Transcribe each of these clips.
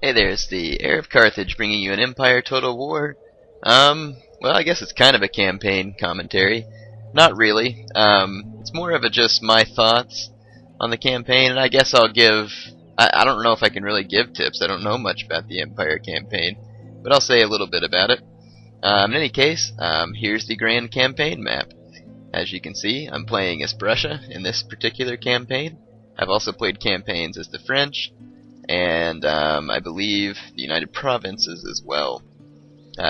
Hey there, it's the heir of Carthage bringing you an Empire Total War. Well, I guess it's kind of a campaign commentary. Not really. It's more of a just my thoughts on the campaign, and I guess I'll give... I don't know if I can really give tips. I don't know much about the Empire campaign, but I'll say a little bit about it. In any case, here's the grand campaign map. As you can see, I'm playing as Prussia in this particular campaign. I've also played campaigns as the French, and I believe the United Provinces as well.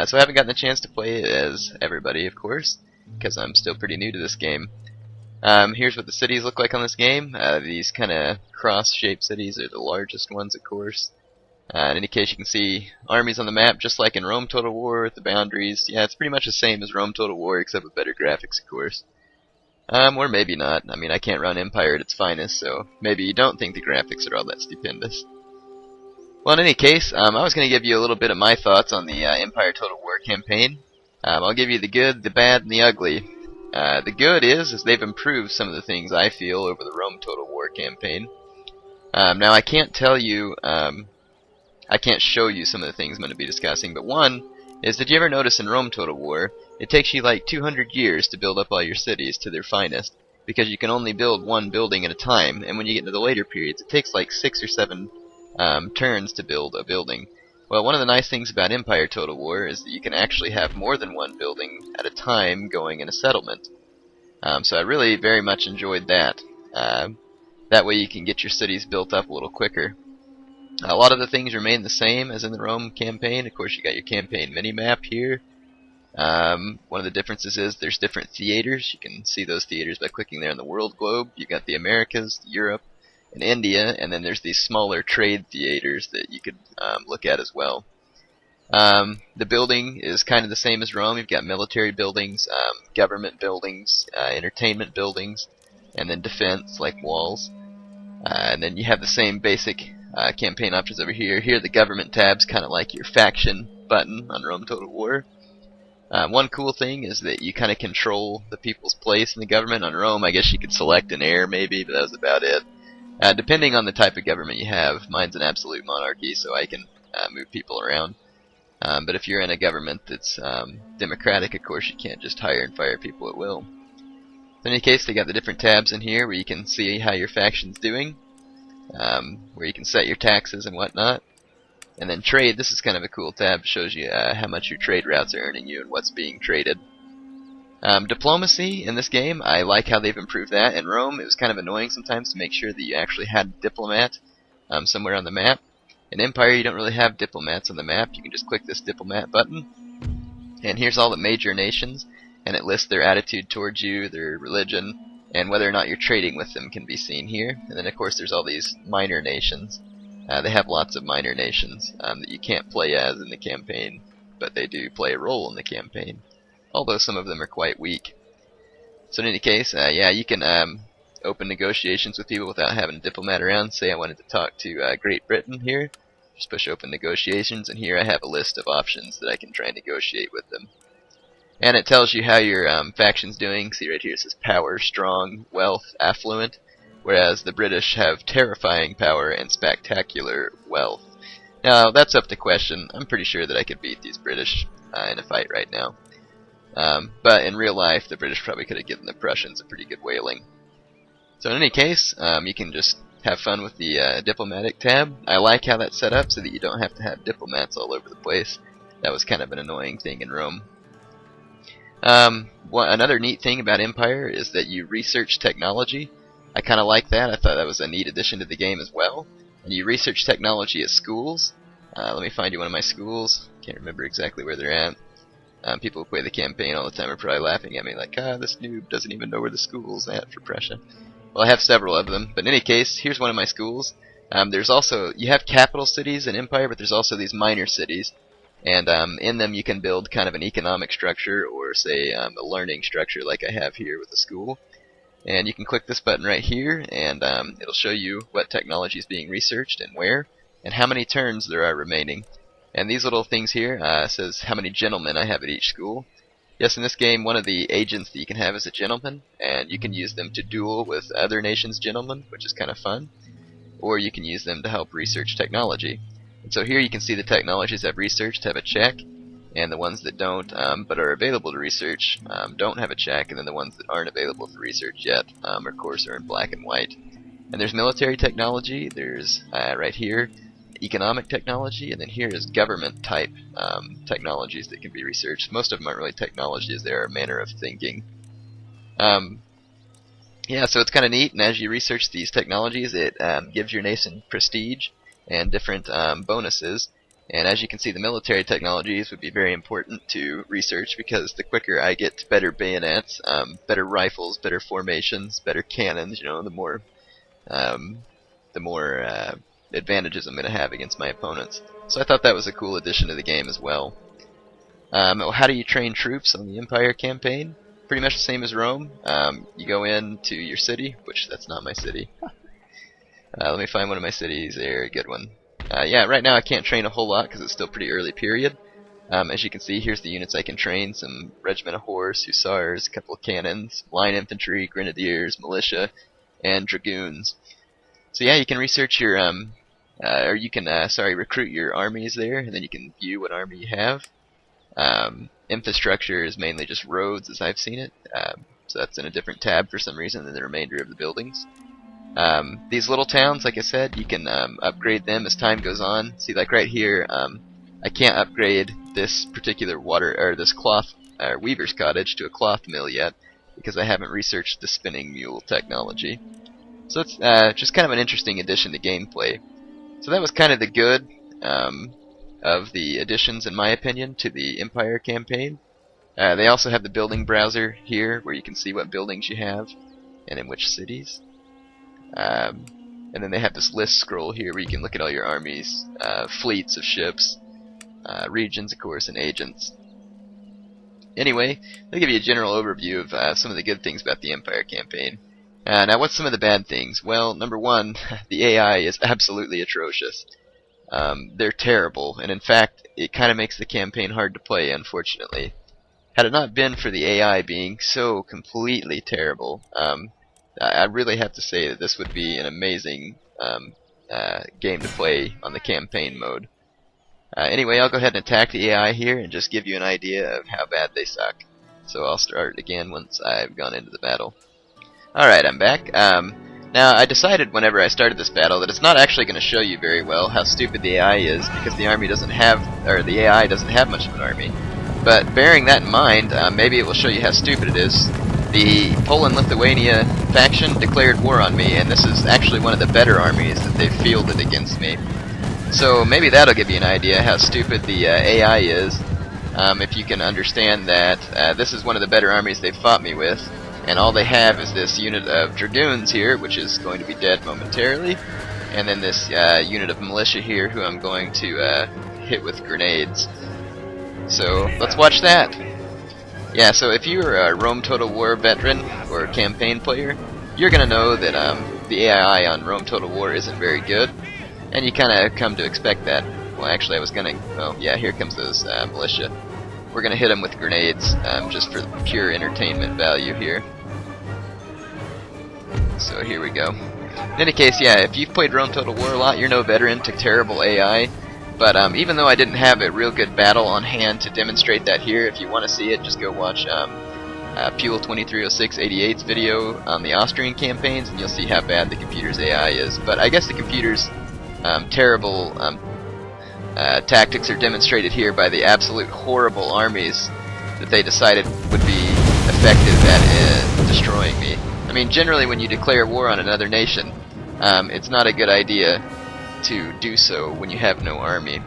So I haven't gotten the chance to play as everybody, of course, because I'm still pretty new to this game. Here's what the cities look like on this game. These kind of cross-shaped cities are the largest ones, of course. In any case, you can see armies on the map, just like in Rome Total War with the boundaries. Yeah, it's pretty much the same as Rome Total War, except with better graphics, of course. Or maybe not. I mean, I can't run Empire at its finest, so maybe you don't think the graphics are all that stupendous. Well, in any case, I was going to give you a little bit of my thoughts on the Empire Total War campaign. I'll give you the good, the bad, and the ugly. The good is they've improved some of the things I feel over the Rome Total War campaign. Now, I can't tell you, I can't show you some of the things I'm going to be discussing, but one is, did you ever notice in Rome Total War, it takes you like 200 years to build up all your cities to their finest, because you can only build one building at a time, and when you get into the later periods, it takes like 6 or 7 turns to build a building. Well, one of the nice things about Empire Total War is that you can actually have more than one building at a time going in a settlement. So I really very much enjoyed that. That way you can get your cities built up a little quicker. A lot of the things remain the same as in the Rome campaign. Of course, you got your campaign mini-map here. One of the differences is there's different theaters. You can see those theaters by clicking there on the world globe. You got the Americas, Europe, and India, and then there's these smaller trade theaters that you could look at as well. The building is kind of the same as Rome. You've got military buildings, government buildings, entertainment buildings, and then defense, like walls. And then you have the same basic campaign options over here. Here the government tab's kind of like your faction button on Rome Total War. One cool thing is that you kind of control the people's place in the government. On Rome, I guess you could select an heir maybe, but that was about it. Depending on the type of government you have, mine's an absolute monarchy, so I can move people around. But if you're in a government that's democratic, of course, you can't just hire and fire people at will. In any case, they got the different tabs in here where you can see how your faction's doing, where you can set your taxes and whatnot. And then trade, this is kind of a cool tab, shows you how much your trade routes are earning you and what's being traded. Diplomacy in this game, I like how they've improved that. In Rome, it was kind of annoying sometimes to make sure that you actually had a diplomat somewhere on the map. In Empire, you don't really have diplomats on the map. You can just click this diplomat button, and here's all the major nations, and it lists their attitude towards you, their religion, and whether or not you're trading with them can be seen here. And then, of course, there's all these minor nations. They have lots of minor nations that you can't play as in the campaign, but they do play a role in the campaign, although some of them are quite weak. So in any case, yeah, you can open negotiations with people without having a diplomat around. Say I wanted to talk to Great Britain here, just push open negotiations, and here I have a list of options that I can try and negotiate with them. And it tells you how your faction's doing. See right here it says power, strong, wealth, affluent, whereas the British have terrifying power and spectacular wealth. Now, that's up to question. I'm pretty sure that I could beat these British in a fight right now. But in real life, the British probably could have given the Prussians a pretty good whaling. So in any case, you can just have fun with the diplomatic tab. I like how that's set up so that you don't have to have diplomats all over the place. That was kind of an annoying thing in Rome. Another neat thing about Empire is that you research technology. I kind of like that. I thought that was a neat addition to the game as well. And you research technology at schools. Let me find you one of my schools. Can't remember exactly where they're at. People who play the campaign all the time are probably laughing at me like, this noob doesn't even know where the school's at for Prussia. Well, I have several of them. But in any case, here's one of my schools. There's also, you have capital cities in Empire, but there's also these minor cities. And in them you can build kind of an economic structure or, say, a learning structure like I have here with the school. And you can click this button right here, and it'll show you what technology is being researched and where, and how many turns there are remaining. And these little things here says how many gentlemen I have at each school. Yes, in this game, one of the agents that you can have is a gentleman, and you can use them to duel with other nations' gentlemen, which is kind of fun. Or you can use them to help research technology. And so here you can see the technologies I've researched have a check, and the ones that don't, but are available to research, don't have a check, and then the ones that aren't available for research yet, of course, are in black and white. And there's military technology, there's, right here, economic technology, and then here is government type technologies that can be researched. Most of them aren't really technologies, they're a manner of thinking. Yeah, so it's kind of neat, and as you research these technologies, it gives your nation prestige and different bonuses. And as you can see, the military technologies would be very important to research, because the quicker I get better bayonets, better rifles, better formations, better cannons, you know, the more advantages I'm going to have against my opponents. So I thought that was a cool addition to the game as well. How do you train troops on the Empire campaign? Pretty much the same as Rome. You go into your city, which that's not my city. Let me find one of my cities there, a good one. Yeah, right now I can't train a whole lot because it's still pretty early period. As you can see, here's the units I can train: some regiment of horse, hussars, a couple of cannons, line infantry, grenadiers, militia, and dragoons. So yeah, you can research your, or you can, recruit your armies there, and then you can view what army you have. Infrastructure is mainly just roads, as I've seen it, so that's in a different tab for some reason than the remainder of the buildings. These little towns, like I said, you can upgrade them as time goes on. See, like right here, I can't upgrade this particular this cloth weaver's cottage to a cloth mill yet, because I haven't researched the spinning mule technology. So it's just kind of an interesting addition to gameplay. So that was kind of the good of the additions, in my opinion, to the Empire campaign. They also have the building browser here, where you can see what buildings you have and in which cities. And then they have this list scroll here where you can look at all your armies, fleets of ships, regions, of course, and agents. Anyway, I'll give you a general overview of some of the good things about the Empire campaign. Now, what's some of the bad things? Well, number one, the AI is absolutely atrocious. They're terrible, and in fact, it kind of makes the campaign hard to play, unfortunately. Had it not been for the AI being so completely terrible, I really have to say that this would be an amazing game to play on the campaign mode. Anyway, I'll go ahead and attack the AI here and just give you an idea of how bad they suck. So I'll start again once I've gone into the battle. Alright, I'm back. Now, I decided whenever I started this battle that it's not actually going to show you very well how stupid the AI is, because the army doesn't have, or the AI doesn't have much of an army. But bearing that in mind, maybe it will show you how stupid it is. The Poland-Lithuania faction declared war on me, and this is actually one of the better armies that they've fielded against me. So maybe that'll give you an idea how stupid the AI is, if you can understand that this is one of the better armies they've fought me with, and all they have is this unit of dragoons here, which is going to be dead momentarily, and then this unit of militia here, who I'm going to hit with grenades. So let's watch that. Yeah, so if you're a Rome Total War veteran or a campaign player, you're going to know that the AI on Rome Total War isn't very good, and you kind of come to expect that. Well, actually, I was going to... Oh, yeah, here comes those militia. We're going to hit them with grenades, just for pure entertainment value here. So here we go. In any case, yeah, if you've played Rome Total War a lot, you're no veteran to terrible AI. But even though I didn't have a real good battle on hand to demonstrate that here, if you want to see it, just go watch Puel230688's video on the Austrian campaigns, and you'll see how bad the computer's AI is. But I guess the computer's terrible tactics are demonstrated here by the absolute horrible armies that they decided would be effective at destroying me. I mean, generally when you declare war on another nation, it's not a good idea to do so when you have no army.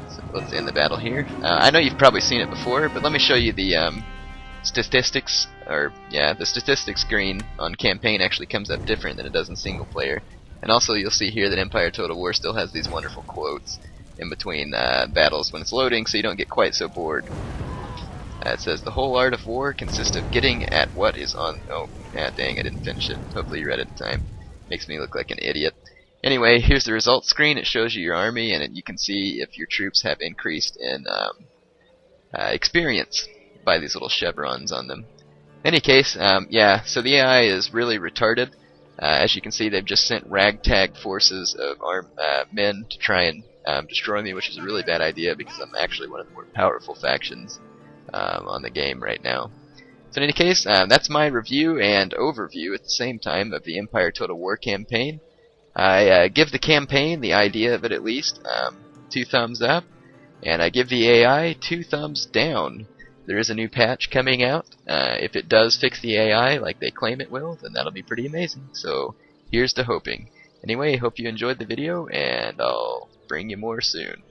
So let's end the battle here. I know you've probably seen it before, but let me show you the statistics, or yeah, the statistics screen on campaign actually comes up different than it does in single player. And also you'll see here that Empire Total War still has these wonderful quotes in between battles when it's loading, so you don't get quite so bored. It says, the whole art of war consists of getting at what is on... Oh, yeah, dang, I didn't finish it. Hopefully you read it in time. Makes me look like an idiot. Anyway, here's the results screen. It shows you your army, and you can see if your troops have increased in experience by these little chevrons on them. In any case, yeah, so the AI is really retarded. As you can see, they've just sent ragtag forces of men to try and destroy me, which is a really bad idea because I'm actually one of the more powerful factions on the game right now. So in any case, that's my review and overview at the same time of the Empire Total War campaign. I give the campaign, the idea of it at least, 2 thumbs up, and I give the AI 2 thumbs down. There is a new patch coming out. If it does fix the AI like they claim it will, then that'll be pretty amazing. So here's to hoping. Anyway, hope you enjoyed the video, and I'll bring you more soon.